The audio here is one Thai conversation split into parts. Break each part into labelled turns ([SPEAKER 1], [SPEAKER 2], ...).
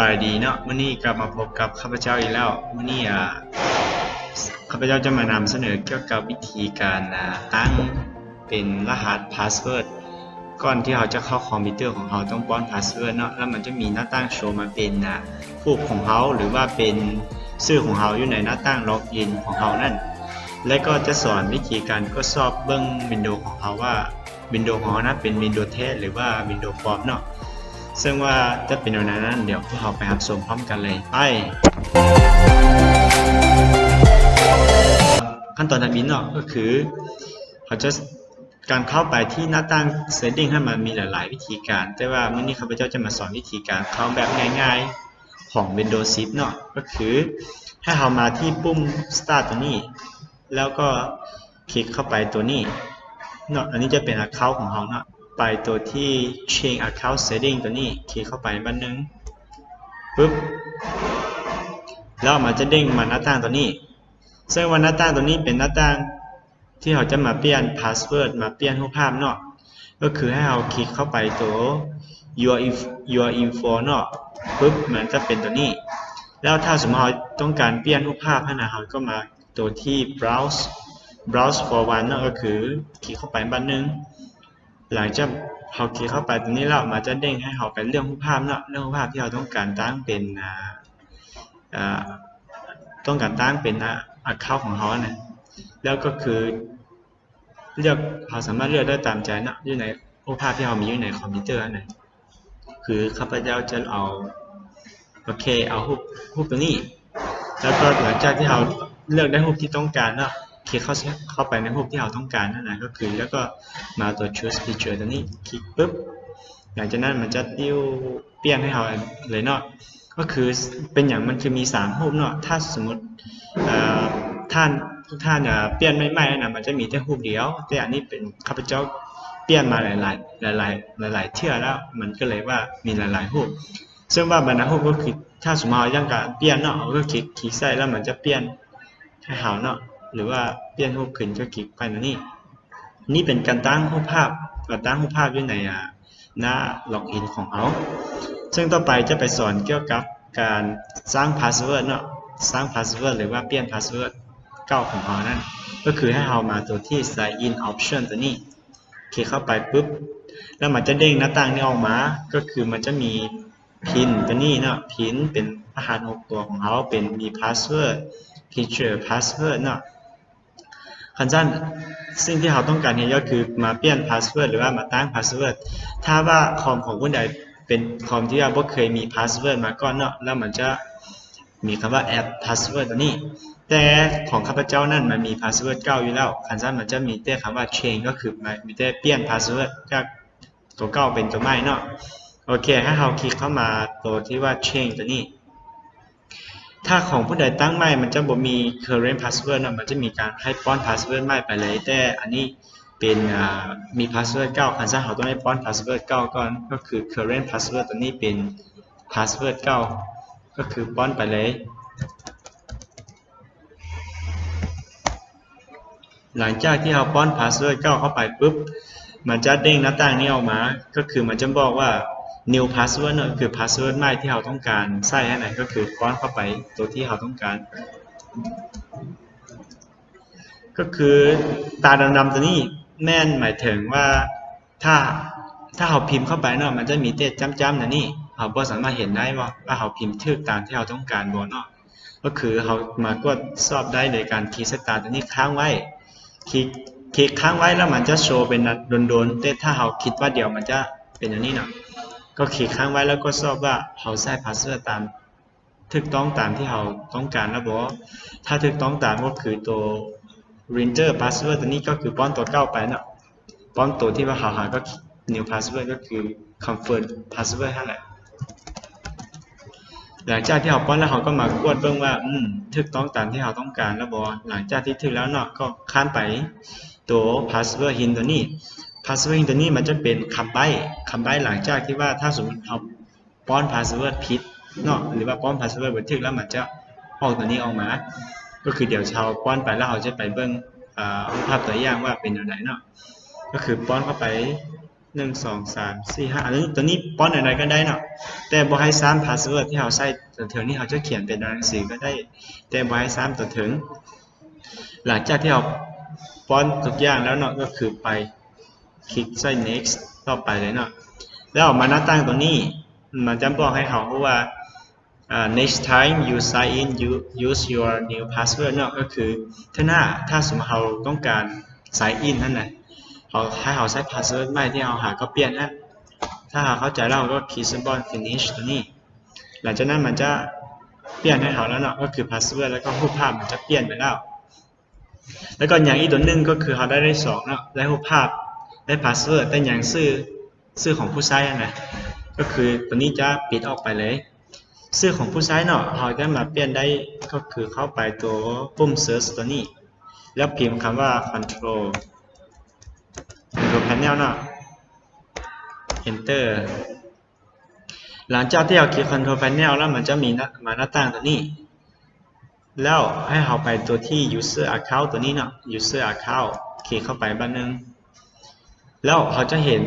[SPEAKER 1] ายดีเนาะวันนี้กลับมาพบกับข้าพเจ้าอีกแล้ววันนี้ข้าพเจ้าจะมานำเสนอเกี่ยวกับวิธีการตั้งเป็นรหัสพาสเวิร์ดก่อนที่เราจะเข้าคอมพิวเตอร์ของเราต้องป้อนพาสเวิร์ดเนาะแล้วมันจะมีหน้าตั้งโชว์มาเป็นรูปของเราหรือว่าเป็นชื่อของเราอยู่ในหน้าตั้งล็อกอินของเรานั่นและก็จะสอนวิธีการทดสอบเบื้องวินโดว์ของเราว่าวินโดว์ของเรานั้นเป็นวินโดว์แท้หรือว่าวินโดว์ปลอมเนาะซึ่งว่าจะเป็นอย่างนั้นเดี๋ยวพวกเราไปรับชมพร้อมกันเลยไปขั้นตอนการบินเนาะก็คือเขาจะการเข้าไปที่หน้าตั้ง setting ให้มันมีหลายๆวิธีการแต่ว่าเมื่อนี้ข้าพเจ้าจะมาสอนวิธีการเข้าแบบง่ายๆของ Windows 10 เนาะก็คือให้เรามาที่ปุ่ม start ตัวนี้แล้วก็คลิกเข้าไปตัวนี้เนาะอันนี้จะเป็น account ของเราเนาะไปตัวที่ change account setting ตัวนี้คลิกเข้าไปบันนึงปุ๊บแล้วมันจะเด้งมาหน้าต่างตัวนี้ซึ่งว่าหน้าต่างตัวนี้เป็นหน้าต่างที่เราจะมาเปลี่ยน password มาเปลี่ยนรูปภาพเนาะก็คือให้เราคลิกเข้าไปตัว your info เนาะปุ๊บมันจะเป็นตัวนี้แล้วถ้าสมมติเราต้องการเปลี่ยนรูปภาพให้นะเราก็มาตัวที่ browse for one เนาะก็คือคลิกเข้าไปบันนึงหลังจากเราคลิกเข้าไปตรงนี้แล้วมันจะเด้งให้เราไปเรื่องรูปภาพเนาะเรื่องรูปภาพที่เราต้องการตั้งเป็นaccount ของเราเนี่ยแล้วก็คือเลือกเราสามารถเลือกได้ตามใจเนาะอยู่ในรูปภาพที่เรามีอยู่ในคอมพิวเตอร์นั่นคือข้าพเจ้าจะเอารูปตัวนี้แล้วก็หลังจากที่เราเลือกได้รูปที่ต้องการเนาะคลิกเข้าไปในรูปที่เราต้องการนั่นนะก็คือแล้วก็มาตัว choose picture ตัวนี้คลิกปุ๊บหลังจากนั้นมันจะติ้วเปลี่ยนให้เราเลยเนาะก็คือเป็นอย่างมันคือมี3รูปเนาะถ้าสมมติทุกท่านเปลี่ยนไม่ๆนะมันจะมีแค่รูปเดียวแต่อันนี้เป็นข้าพเจ้าเปลี่ยนมาหลายเที่ยวแล้วมันก็เลยว่ามีหลายรูปซึ่งว่าบรรณารูปก็คือถ้าสมมติยังการเปลี่ยนเนาะก็คลิกใส่แล้วมันจะเปลี่ยนให้เราเนาะหรือว่าเปลี่ยนรูปขึ้นก็คลิกไปนี่เป็นการตั้งรูปภาพอยู่ในหน้าล็อกอินของเราซึ่งต่อไปจะไปสอนเกี่ยวกับการสร้างพาสเวิร์ดเนาะสร้างพาสเวิร์ดหรือว่าเปลี่ยนพาสเวิร์ดเก่าของเรานั่นก็คือให้เรามาตัวที่ sign in option ตัวนี้คลิกเข้าไปปุ๊บแล้วมันจะเด้งหน้าต่างนี้ออกมาก็คือมันจะมีพินตัวนี้เนาะพินเป็นรหัส6ตัวของเราเป็นมี password teacher password เนาะขั้นสั้นสิ่งที่เราต้องการเนี่ยก็คือมาเปลี่ยน password หรือว่ามาตั้ง password ถ้าว่าคอมของผู้ใดเป็นคอมที่ว่าบ่เคยมี password มาก่อนเนาะแล้วมันจะมีคำว่า add password ตัวนี้แต่ของข้าพเจ้านั่นมันมี password เก่าอยู่แล้วขั้นสั้นมันจะมีแต่คำว่า change ก็คือมีแต่เปลี่ยน password จากตัวเก่าเป็นตัวใหม่เนาะโอเคให้เราคลิกเข้ามาตัวที่ว่า change ตัวนี้ถ้าของผู้ใดตั้งใหม่มันจะบ่มี current password นะมันจะมีการให้ป้อน password ใหม่ไปเลยแต่อันนี้เป็นมี password เก่าคันซะเราต้องให้ป้อน password เก่าก่อนก็คือ current password ตัวนี้เป็น password เก่าก็คือป้อนไปเลยหลังจากที่เราป้อน password เก่าเข้าไปปุ๊บมันจะเด้งหน้าต่างนี้ออกมาก็คือมันจะบอกว่าnew password เนี่ยคือ password ใหม่ที่เราต้องการใส่ให้ไหนก็คือป้อนเข้าไปตัวที่เราต้องการก็คือตาดำๆตัวนี้แม่นหมายถึงว่าถ้าเราพิมพ์เข้าไปเนาะมันจะมีเต็ดจ้ำๆนะนี่เราบ่สามารถเห็นได้ว่าเราพิมพ์ถูกตามที่เราต้องการบ่เนาะก็คือเรามากดสอบได้โดยการคลิกสตาร์ตัวนี้ค้างไว้คลิกค้างไว้แล้วมันจะโชว์เป็นโดนๆแต่ถ้าเราคิดว่าเดี๋ยวมันจะเป็นอย่างนี้เนาะก็คลิกค้างไว้แล้วก็สอบว่าเราใส่พาสเวิร์ดตามถูกต้องตามที่เราต้องการแล้วบ่ถ้าถูกต้องตามก็คือตัว render password ตัวนี้ก็คือป้อนตัวเก่าไปเนาะป้อนตัวที่ว่าหาก็ new password ก็คือ confirm password นั่นแหละหลังจากที่เราป้อนแล้วเราก็มากดเบิ่งว่าถูกต้องตามที่เราต้องการแล้วบ่หลังจากที่ถูกแล้วเนาะก็ข้ามไปตัว password hint ตัวนี้ password hint ตัวนี้มันจะเป็นคำใบ้หลังจากที่ว่าถ้าสมมติเราป้อน password ผิดเนาะหรือว่าป้อน password บ่ถูกแล้วมันจะออกตัวนี้ออกมาก็คือเดี๋ยวชาวป้อนไปแล้วเราจะไปเบิ่งภาพตัวอย่างว่าเป็นอย่างไรเนาะก็คือป้อนเข้าไป 1 2 3 4 5อันนี้ตัวนี้ป้อนอะไรก็ได้เนาะแต่บ่ให้ซ้ำพาสเวิร์ดที่เราใส่ตัวถึงนี่เราจะเขียนเป็นตัวหนังสือก็ได้แต่บ่ให้ซ้ำตัวถึงหลังจากที่เราป้อนทุกอย่างแล้วเนาะก็คือไปคลิกใส่ next ต่อไปเลยเนาะแล้วออกมาหน้าตั้งตัวนี้มันจะบอกให้เขาว่าnext time you sign in you use your new password เนาะก็คือถ้าสมมติเราต้องการ sign in นั่นแหละเขาให้เราใช้ password ใหม่ที่เราหาก็เปลี่ยนนะถ้าหาเข้าใจแล้วก็คลิก symbol finish ตัวนี้หลังจากนั้นมันจะเปลี่ยนให้เขาแล้วเนาะก็คือ password แล้วก็รูปภาพมันจะเปลี่ยนไปแล้วก็อย่างอีกตัวหนึ่งก็คือเขาได้สองเนาะได้รูปภาพได้พาสเวิร์ดแต่อย่างชื่อของผู้ใช้นะก็คือตัวนี้จะปิดออกไปเลยชื่อของผู้ใช้เนาะเราจะมาเปลี่ยนได้ก็คือเข้าไปตัวปุ่ม search ตัวนี้แล้วพิมพ์คำว่า control panel เนาะ enter หลังจากที่เราคลิก control panel แล้วมันจะมีมาหน้าต่างตัวนี้แล้วให้เราไปตัวที่ user account ตัวนี้เนาะ user account คลิกเข้าไปบ้านนึงแล้วเขาจะเห็น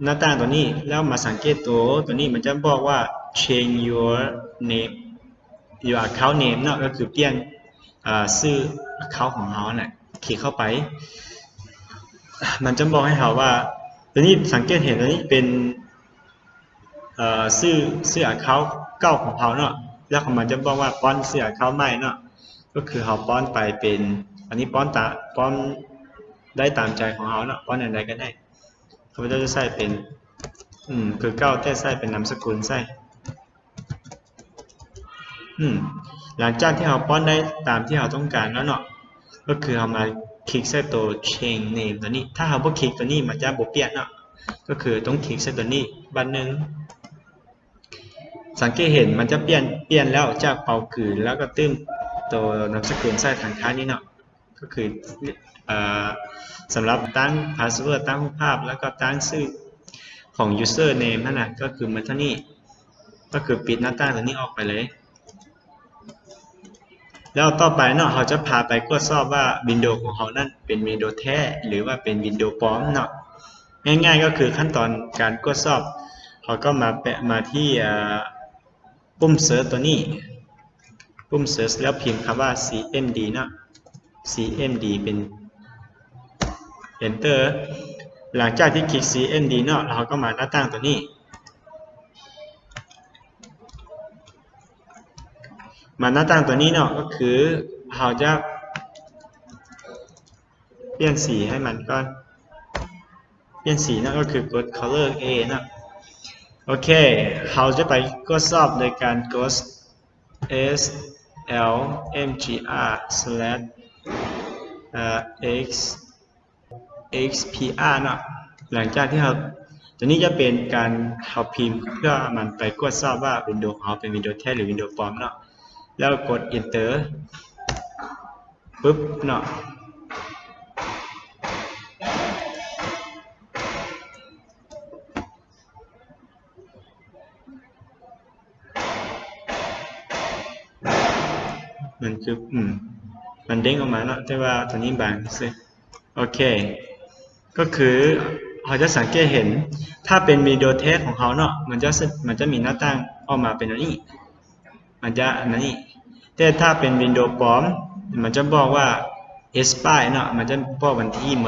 [SPEAKER 1] หน้าต่างตัวนี้แล้วมาสังเกตตัวนี้มันจะบอกว่า change your name your account name เนาะก็คือเปลี่ยนชื่อ account ของเราเนี่ยคลิกเข้าไปมันจะบอกให้เราว่าตัวนี้สังเกตเห็นตัวนี้เป็นชื่อ account เก่าของเราเนาะแล้วมันจะบอกว่าป้อนชื่อ account ใหม่เนาะก็คือเราป้อนไปเป็นอันนี้ป้อนได้ตามใจของเราเนาะป้อนอะไรก็ได้เขาจะใส่เป็นคือเก้าแต่ใส่เป็นนามสกุลใส่หลังจากที่เราป้อนได้ตามที่เราต้องการแล้วเนาะก็คือเรามาคลิกใส่ตัว change name ตัวนี้ถ้าเราบ่คลิกตัวนี้มันจะบ่เปลี่ยนเนาะก็คือต้องคลิกใส่ตัวนี้บันนึงสังเกตเห็นมันจะเปลี่ยนแล้วจากเป่ากือแล้วก็ตื้มตัวนามสกุลใส่ทางท้ายนี้เนาะก็คือสำหรับตั้ง password ตั้งรูปภาพแล้วก็ตั้งชื่อของ user name นั่นแหละก็คือมันเท่านี้ก็คือปิดหน้าต่างตัวนี้ออกไปเลยแล้วต่อไปเนาะเราจะพาไปตรวจสอบว่าวินโดว์ของเรานั้นเป็นวินโดว์แท้หรือว่าเป็นวินโดว์ปลอมเนาะง่ายๆก็คือขั้นตอนการตรวจสอบเราก็มาที่ปุ่ม search ตัวนี้ปุ่ม search แล้วพิมพ์คำว่า cmd เนาะ cmd เป็น enter หลังจากที่คลิก cmd เนาะเราก็มาหน้าต่างตัวนี้มาหน้าต่างตัวนี้เนาะก็คือเราจะเปลี่ยนสีให้มันก่อนเปลี่ยนสีนั่นก็คือกด color A นะโอเคเราจะไปตรวจสอบโดยการกด slmgr/xpr เนาะหลังจากที่เราตัวนี้จะเป็นการเราพิมพ์เพื่อมันไปตรวจสอบว่าวินโดว์ของเราเป็นวินโดว์แท้หรือวินโดว์ปลอมเนาะแล้วกด enter ปุ๊บเนาะมันคือมันเด้งออกมาเนาะแต่ว่าตัวนี้บางสิโอเคก็คือเราจะสังเกตเห็นถ้าเป็นวิดีโอเทสของเขาเนาะมันจะมีหน้าต่างออกมาเป็นอันนี้มันจะอันนี้แต่ถ้าเป็นวินโดว์ปลอมมันจะบอกว่า expire เนาะมันจะบอกวันที่หม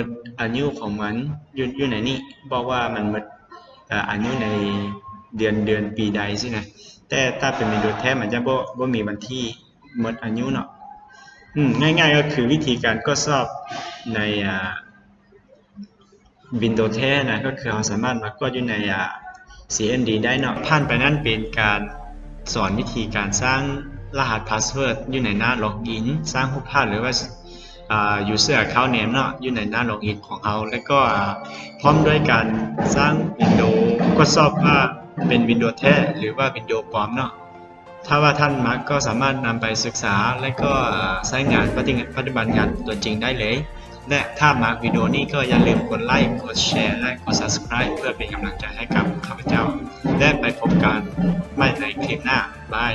[SPEAKER 1] ดอายุของมันอยู่ไหนนี่บอกว่ามันหมดอายุในเดือนปีใดสินะแต่ถ้าเป็นวินโดว์แท้มันจะบ่มีวันที่หมดอายุเนาะง่ายๆก็คือวิธีการตรวจสอบในวินโดว์แท้นะก็คือเราสามารถมากดอยู่ในcmd ได้เนาะผ่านไปนั่นเป็นการสอนวิธีการสร้างรหัสพาสเวิร์ดอยู่ในหน้าล็อกอินสร้างรูปภาพหรือว่าuser account name เนาะอยู่ในหน้าล็อกอินของเราแล้วก็พร้อมด้วยการสร้างวินโดว์ตรวจสอบว่าเป็นวินโดว์แท้หรือว่าวินโดว์ปลอมเนาะถ้าว่าท่านมักก็สามารถนำไปศึกษาและก็ใช้งานปฏิบัติงานตัวจริงได้เลยและถ้ามักวิดีโอนี้ก็อย่าลืมกดไลค์กดแชร์และกด Subscribe เพื่อเป็นกำลังใจให้กับข้าพเจ้าและไปพบกันใหม่ในคลิปหน้าบาย